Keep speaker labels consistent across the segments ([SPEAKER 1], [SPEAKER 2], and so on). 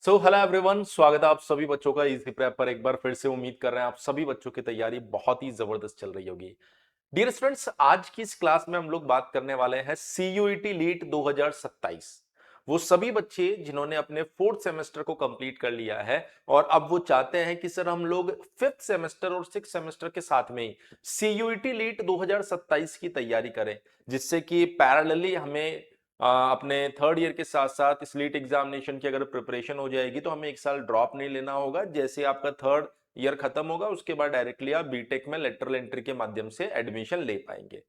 [SPEAKER 1] So hello everyone, स्वागत है आप सभी बच्चों का इजी प्रेप पर। एक बार फिर से उम्मीद कर रहे हैं आप सभी बच्चों की तैयारी बहुत ही जबरदस्त चल रही होगी। डियर स्टूडेंट्स, आज की इस क्लास में हम लोग बात करने वाले हैं सीयूईटी लीट 2027। वो सभी बच्चे जिन्होंने अपने फोर्थ सेमेस्टर को कंप्लीट कर लिया है और अब वो चाहते हैं कि सर हम लोग फिफ्थ सेमेस्टर और सिक्स सेमेस्टर के साथ में ही सीयूईटी लीट 2027 की तैयारी करें, जिससे कि पैरेलली हमें अपने थर्ड ईयर के साथ साथ स्लीट एग्जामिनेशन की अगर प्रिपरेशन हो जाएगी तो हमें एक साल ड्रॉप नहीं लेना होगा। जैसे आपका थर्ड ईयर खत्म होगा उसके बाद डायरेक्टली आप बीटेक में लेटरल एंट्री के माध्यम से एडमिशन ले पाएंगे।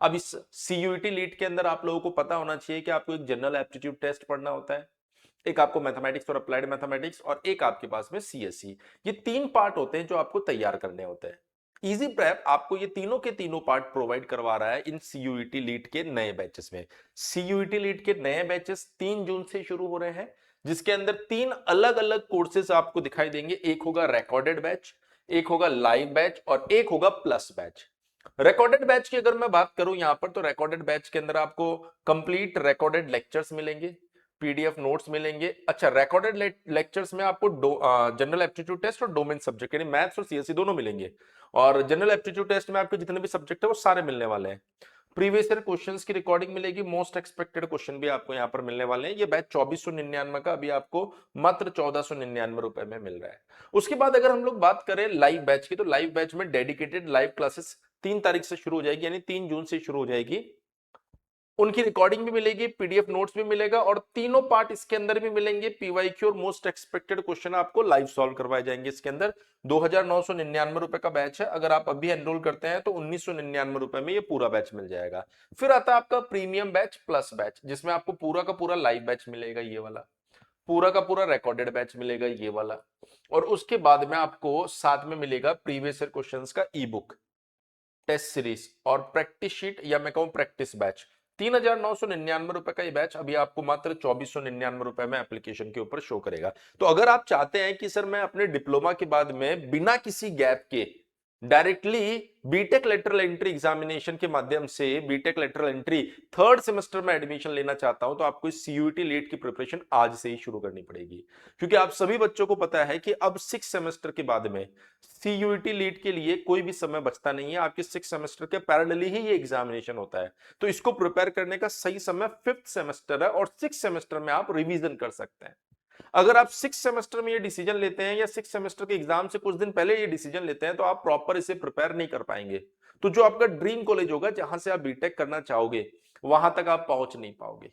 [SPEAKER 1] अब इस सीयूईटी लीट के अंदर आप लोगों को पता होना चाहिए कि आपको एक जनरल एप्टीट्यूड टेस्ट पढ़ना होता है, एक आपको मैथमेटिक्स और अप्लाइड मैथमेटिक्स, और एक आपके पास में सीएससी। ये तीन पार्ट होते हैं जो आपको तैयार करने होते हैं। इजी प्रेप आपको ये तीनों के तीनों पार्ट प्रोवाइड करवा रहा है इन सीयूईटी लीट के नए बैचेस में। सीयूईटी लीट के नए बैचेस 3 जून से शुरू हो रहे हैं, जिसके अंदर तीन अलग अलग कोर्सेज आपको दिखाई देंगे। एक होगा रिकॉर्डेड बैच, एक होगा लाइव बैच और एक होगा प्लस बैच। रिकॉर्डेड बैच की अगर मैं बात करूं यहां पर, तो रिकॉर्डेड बैच के अंदर आपको कंप्लीट रिकॉर्डेड लेक्चर्स मिलेंगे, पीडीएफ नोट्स मिलेंगे। अच्छा, रिकॉर्डेड लेक्चर्स में आपको जनरल एप्टीट्यूड टेस्ट और डोमेन सब्जेक्ट यानी मैथ्स और सीएससी दोनों मिलेंगे। और जनरल एप्टीट्यूड टेस्ट में आपके जितने भी सब्जेक्ट है वो सारे मिलने वाले हैं। प्रीवियस ईयर क्वेश्चंस की रिकॉर्डिंग मिलेगी, मोस्ट एक्सपेक्टेड क्वेश्चन भी आपको यहाँ पर मिलने वाले हैं। ये बैच 2499 का अभी आपको मात्र 1499 रुपए में मिल रहा है। उसके बाद अगर हम लोग बात करें लाइव बैच की, तो लाइव बैच में डेडिकेटेड लाइव क्लासेस 3 तारीख से शुरू हो जाएगी, यानी 3 जून से शुरू हो जाएगी। उनकी रिकॉर्डिंग भी मिलेगी, पीडीएफ नोट्स भी मिलेगा और तीनों पार्ट इसके अंदर भी मिलेंगे। पीवाईक्यू और मोस्ट एक्सपेक्टेड क्वेश्चन आपको लाइव सॉल्व करवाए जाएंगे इसके अंदर। 2999 रुपए का बैच है। अगर आप अभी एनरोल करते हैं तो 1999 रुपए में ये पूरा बैच मिल जाएगा। फिर आता है आपका प्रीमियम बैच प्लस बैच, जिसमें आपको पूरा का पूरा लाइव बैच मिलेगा, ये वाला पूरा का पूरा रिकॉर्डेड बैच मिलेगा, ये वाला। और उसके बाद में आपको साथ में मिलेगा प्रीवियस ईयर क्वेश्चंस का ई बुक, टेस्ट सीरीज और प्रैक्टिस शीट, या मैं कहूं प्रैक्टिस बैच। 3999 रुपए का ये बैच अभी आपको मात्र 2499 रुपए में एप्लीकेशन के ऊपर शो करेगा। तो अगर आप चाहते हैं कि सर मैं अपने डिप्लोमा के बाद में बिना किसी गैप के directly B Tech lateral entry examination के माध्यम से B Tech lateral entry third semester में एडमिशन लेना चाहता हूं, तो आपको इस सीयूईटी लीट की प्रिपरेशन आज से ही शुरू करनी पड़ेगी। क्योंकि आप सभी बच्चों को पता है कि अब सिक्स सेमेस्टर के बाद में सीयूईटी लीट के लिए कोई भी समय बचता नहीं है। आपके सिक्स सेमेस्टर के पैरेलली ही ये एग्जामिनेशन होता है। तो इसको प्रिपेयर करने का सही समय फिफ्थ सेमेस्टर है और सिक्स सेमेस्टर में आप रिवीजन कर सकते हैं। अगर आप सिक्स सेमेस्टर में ये डिसीजन लेते हैं या सिक्स सेमेस्टर के एग्जाम से कुछ दिन पहले ये डिसीजन लेते हैं, तो आप प्रॉपर इसे प्रिपेयर नहीं कर पाएंगे। तो जो आपका ड्रीम कॉलेज होगा, जहां से आप बीटेक करना चाहोगे, वहां तक आप पहुंच नहीं पाओगे।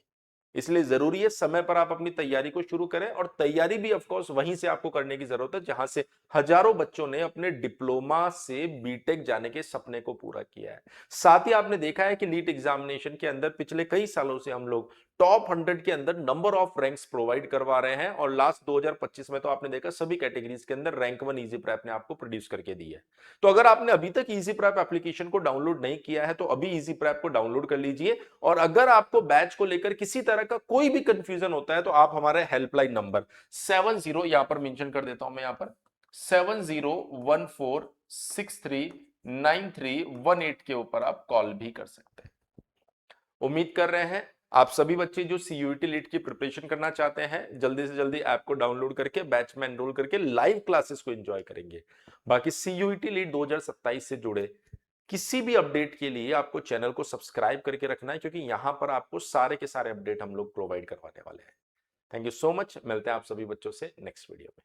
[SPEAKER 1] इसलिए जरूरी है समय पर आप अपनी तैयारी को शुरू करें, और तैयारी भी ऑफ कोर्स वहीं से आपको करने की जरूरत है जहां से हजारों बच्चों ने अपने डिप्लोमा से बीटेक जाने के सपने को पूरा किया है। साथ ही आपने देखा है कि नीट एग्जामिनेशन के अंदर पिछले कई सालों से हम लोग टॉप 100 के अंदर नंबर ऑफ रैंक्स प्रोवाइड करवा रहे हैं, और लास्ट 2025 में तो आपने देखा सभी कैटेगरीज के अंदर रैंक 1 इजी प्रेप ने आपको प्रोड्यूस करके दी है। तो अगर आपने अभी तक इजी प्रेप एप्लीकेशन को डाउनलोड नहीं किया है तो अभी इजी प्रेप को डाउनलोड कर लीजिए। और अगर आपको बैच को लेकर किसी तरह का कोई भी कंफ्यूजन होता है तो आप हमारे हेल्पलाइन नंबर 70, यहां पर मेंशन कर देता हूं मैं, यहां पर 7014639318 के ऊपर आप कॉल भी कर सकते हैं। उम्मीद कर रहे हैं आप सभी बच्चे जो सीयूईटी लीट की प्रिपरेशन करना चाहते हैं जल्दी से जल्दी ऐप को डाउनलोड करके बैच में एनरोल करके लाइव क्लासेस को एंजॉय करेंगे। बाकी सीयूईटी लीट 2027 से जुड़े किसी भी अपडेट के लिए आपको चैनल को सब्सक्राइब करके रखना है, क्योंकि यहां पर आपको सारे के सारे अपडेट हम लोग प्रोवाइड करवाने वाले हैं। Thank you so much. मिलते हैं आप सभी बच्चों से नेक्स्ट वीडियो में।